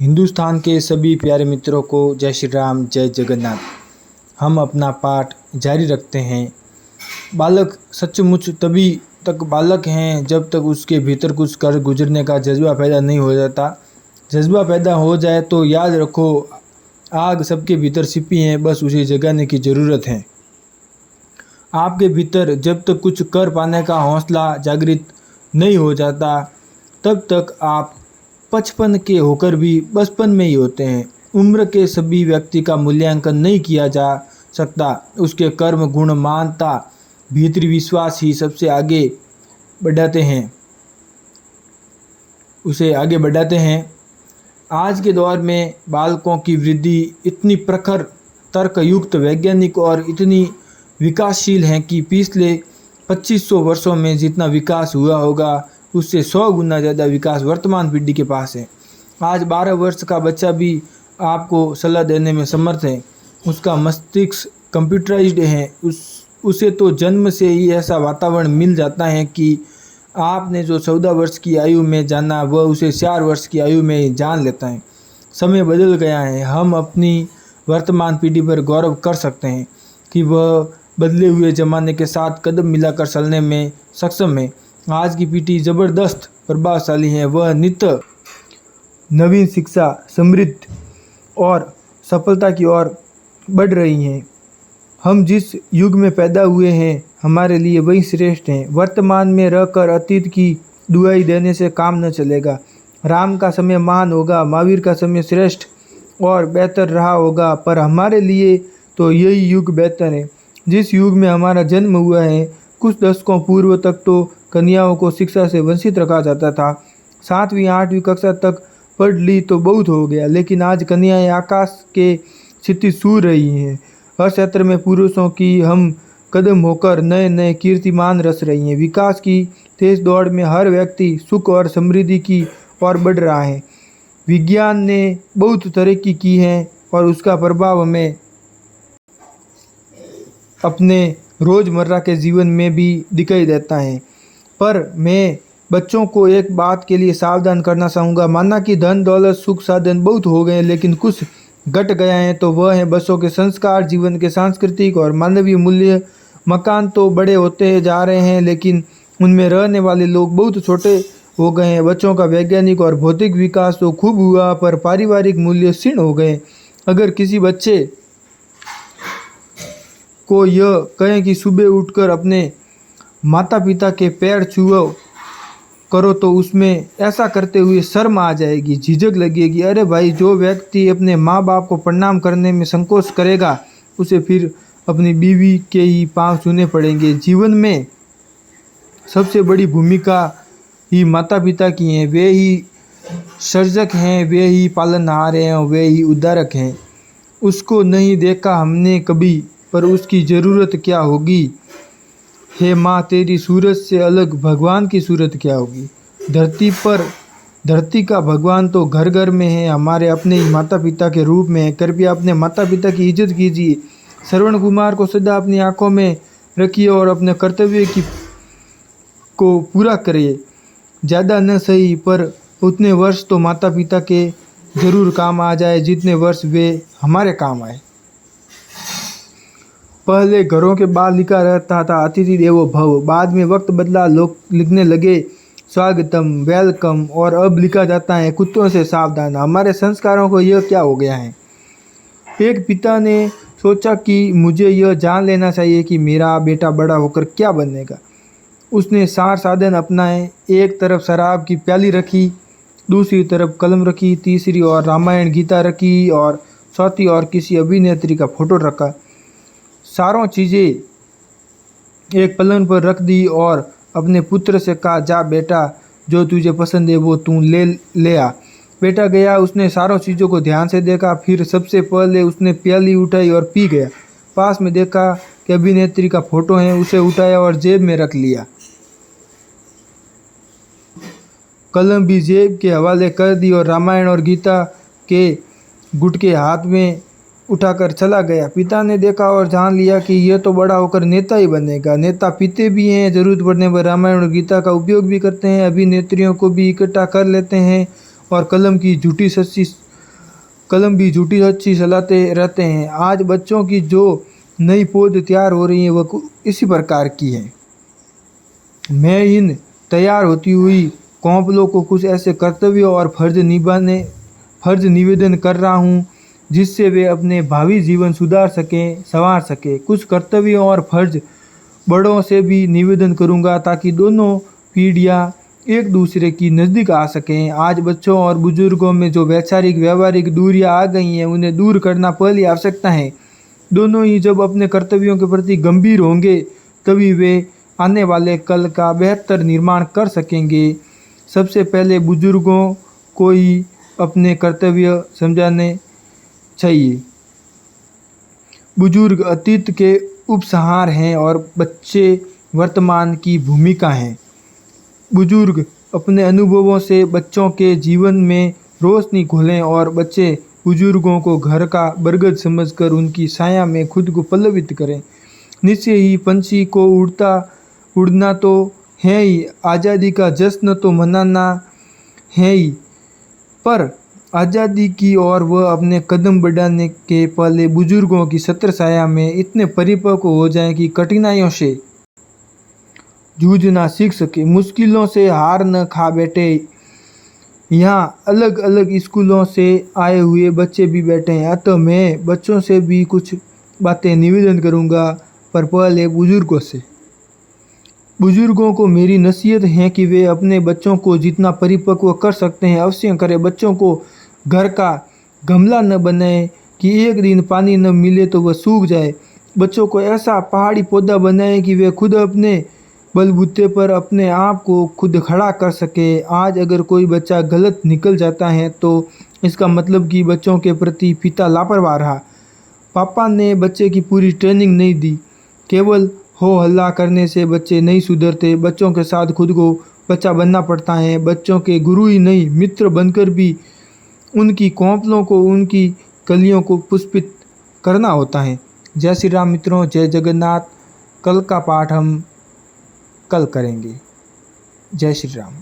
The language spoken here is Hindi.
हिंदुस्तान के सभी प्यारे मित्रों को जय श्री राम, जय जगन्नाथ। हम अपना पाठ जारी रखते हैं। बालक सचमुच तभी तक बालक हैं जब तक उसके भीतर कुछ कर गुजरने का जज्बा पैदा नहीं हो जाता। जज्बा पैदा हो जाए तो याद रखो, आग सबके भीतर छिपी है, बस उसे जगाने की ज़रूरत है। आपके भीतर जब तक कुछ कर पाने का हौसला जागृत नहीं हो जाता, तब तक आप 55 के होकर भी बचपन में ही होते हैं। उम्र के सभी व्यक्ति का मूल्यांकन नहीं किया जा सकता। उसके कर्म, गुण, मानता, भीतरी विश्वास ही सबसे आगे बढ़ाते हैं, उसे आगे बढ़ाते हैं। आज के दौर में बालकों की वृद्धि इतनी प्रखर, तर्कयुक्त, वैज्ञानिक और इतनी विकासशील है कि पिछले 2500 वर्षों में जितना विकास हुआ होगा उससे 100 गुना ज़्यादा विकास वर्तमान पीढ़ी के पास है। आज 12 वर्ष का बच्चा भी आपको सलाह देने में समर्थ है। उसका मस्तिष्क कंप्यूटराइज्ड है। उसे तो जन्म से ही ऐसा वातावरण मिल जाता है कि आपने जो 14 वर्ष की आयु में जाना वह उसे 4 वर्ष की आयु में जान लेता है। समय बदल गया है। हम अपनी वर्तमान पीढ़ी पर गौरव कर सकते हैं कि वह बदले हुए ज़माने के साथ कदम मिलाकर चलने में सक्षम है। आज की पीढ़ी ज़बरदस्त प्रभावशाली है। वह नित्य नवीन शिक्षा, समृद्ध और सफलता की ओर बढ़ रही हैं। हम जिस युग में पैदा हुए हैं हमारे लिए वही श्रेष्ठ हैं। वर्तमान में रहकर अतीत की दुहाई देने से काम न चलेगा। राम का समय महान होगा, महावीर का समय श्रेष्ठ और बेहतर रहा होगा, पर हमारे लिए तो यही युग बेहतर है जिस युग में हमारा जन्म हुआ है। कुछ दशकों पूर्व तक तो कन्याओं को शिक्षा से वंचित रखा जाता था। 7वीं 8वीं कक्षा तक पढ़ ली तो बहुत हो गया, लेकिन आज कन्याएं आकाश के क्षितिज छू रही हैं। हर क्षेत्र में पुरुषों की हम कदम होकर नए नए कीर्तिमान रच रही हैं। विकास की तेज दौड़ में हर व्यक्ति सुख और समृद्धि की ओर बढ़ रहा है। विज्ञान ने बहुत तरक्की की है और उसका प्रभाव हमें अपने रोज़मर्रा के जीवन में भी दिखाई देता है। पर मैं बच्चों को एक बात के लिए सावधान करना चाहूँगा। माना कि धन दौलत सुख साधन बहुत हो गए, लेकिन कुछ घट गया है तो वह है बच्चों के संस्कार, जीवन के सांस्कृतिक और मानवीय मूल्य। मकान तो बड़े होते जा रहे हैं, लेकिन उनमें रहने वाले लोग बहुत छोटे हो गए हैं। बच्चों का वैज्ञानिक और भौतिक विकास तो खूब हुआ, पर पारिवारिक मूल्य क्षीण हो गए। अगर किसी बच्चे को यह कहें कि सुबह उठकर अपने माता पिता के पैर छुओ करो तो उसमें ऐसा करते हुए शर्म आ जाएगी, झिझक लगेगी। अरे भाई, जो व्यक्ति अपने माँ बाप को प्रणाम करने में संकोच करेगा उसे फिर अपनी बीवी के ही पांव छूने पड़ेंगे। जीवन में सबसे बड़ी भूमिका ही माता पिता की है। वे ही सर्जक हैं, वे ही पालनहार हैं और वे ही उद्धारक हैं। उसको नहीं देखा हमने कभी, पर उसकी ज़रूरत क्या होगी। हे माँ, तेरी सूरत से अलग भगवान की सूरत क्या होगी। धरती का भगवान तो घर घर में है, हमारे अपने ही माता पिता के रूप में है। कृपया अपने माता पिता की इज्जत कीजिए। श्रवण कुमार को सदा अपनी आंखों में रखिए और अपने कर्तव्य को पूरा करिए। ज़्यादा न सही, पर उतने वर्ष तो माता पिता के ज़रूर काम आ जाए जितने वर्ष वे हमारे काम आए। पहले घरों के बाहर लिखा रहता था अतिथि देवो भव। बाद में वक्त बदला, लोग लिखने लगे स्वागतम, वेलकम, और अब लिखा जाता है कुत्तों से सावधान। हमारे संस्कारों को यह क्या हो गया है। एक पिता ने सोचा कि मुझे यह जान लेना चाहिए कि मेरा बेटा बड़ा होकर क्या बनेगा। उसने सार साधन अपनाए। एक तरफ शराब की प्याली रखी, दूसरी तरफ कलम रखी, तीसरी और रामायण गीता रखी और चौथी और किसी अभिनेत्री का फोटो रखा। सारों चीज़ें एक पलंग पर रख दी और अपने पुत्र से कहा, जा बेटा, जो तुझे पसंद है वो तू ले आ। बेटा गया। उसने सारों चीज़ों को ध्यान से देखा, फिर सबसे पहले उसने प्याली उठाई और पी गया। पास में देखा कि अभिनेत्री का फोटो है, उसे उठाया और जेब में रख लिया। कलम भी जेब के हवाले कर दी और रामायण और गीता के गुटके हाथ में उठाकर चला गया। पिता ने देखा और जान लिया कि यह तो बड़ा होकर नेता ही बनेगा। नेता पीते भी हैं, ज़रूरत पड़ने पर रामायण और गीता का उपयोग भी करते हैं, अभिनेत्रियों को भी इकट्ठा कर लेते हैं और कलम की झूठी सच्ची कलम भी झूठी सच्ची चलाते रहते हैं। आज बच्चों की जो नई पौध तैयार हो रही है वह इसी प्रकार की है। मैं इन तैयार होती हुई कौपलों को कुछ ऐसे कर्तव्यों और फर्ज निवेदन कर रहा हूँ जिससे वे अपने भावी जीवन सुधार सकें, संवार सकें। कुछ कर्तव्यों और फर्ज बड़ों से भी निवेदन करूँगा ताकि दोनों पीढ़ियाँ एक दूसरे की नज़दीक आ सकें। आज बच्चों और बुजुर्गों में जो वैचारिक व्यवहारिक दूरियां आ गई हैं उन्हें दूर करना पहली आवश्यकता है। दोनों ही जब अपने कर्तव्यों के प्रति गंभीर होंगे तभी वे आने वाले कल का बेहतर निर्माण कर सकेंगे। सबसे पहले बुजुर्गों को ही अपने कर्तव्य समझाने चाहिए। बुजुर्ग अतीत के उपसंहार हैं और बच्चे वर्तमान की भूमिका हैं। बुजुर्ग अपने अनुभवों से बच्चों के जीवन में रोशनी घोलें और बच्चे बुजुर्गों को घर का बरगद समझकर उनकी छाया में खुद को पल्लवित करें। निश्चय ही पंछी को उड़ना तो है ही, आज़ादी का जश्न तो मनाना है ही, पर आज़ादी की ओर वह अपने कदम बढ़ाने के पहले बुजुर्गों की छत्र छाया में इतने परिपक्व हो जाएं कि कठिनाइयों से जूझना सीख सके, मुश्किलों से हार न खा बैठे। यहाँ अलग अलग स्कूलों से आए हुए बच्चे भी बैठे हैं, अतः मैं बच्चों से भी कुछ बातें निवेदन करूँगा, पर पहले बुजुर्गों से। बुजुर्गों को मेरी नसीहत है कि वे अपने बच्चों को जितना परिपक्व कर सकते हैं अवश्य करें। बच्चों को घर का गमला न बनाए कि एक दिन पानी न मिले तो वह सूख जाए। बच्चों को ऐसा पहाड़ी पौधा बनाए कि वे खुद अपने बलबूते पर अपने आप को खुद खड़ा कर सके। आज अगर कोई बच्चा गलत निकल जाता है तो इसका मतलब कि बच्चों के प्रति पिता लापरवाह रहा। पापा ने बच्चे की पूरी ट्रेनिंग नहीं दी। केवल हो हल्ला करने से बच्चे नहीं सुधरते। बच्चों के साथ खुद को बच्चा बनना पड़ता है। बच्चों के गुरु ही नहीं मित्र बनकर भी उनकी कौपलों को, उनकी कलियों को पुष्पित करना होता है। जय श्री राम मित्रों, जय जगन्नाथ। कल का पाठ हम कल करेंगे। जय श्री राम।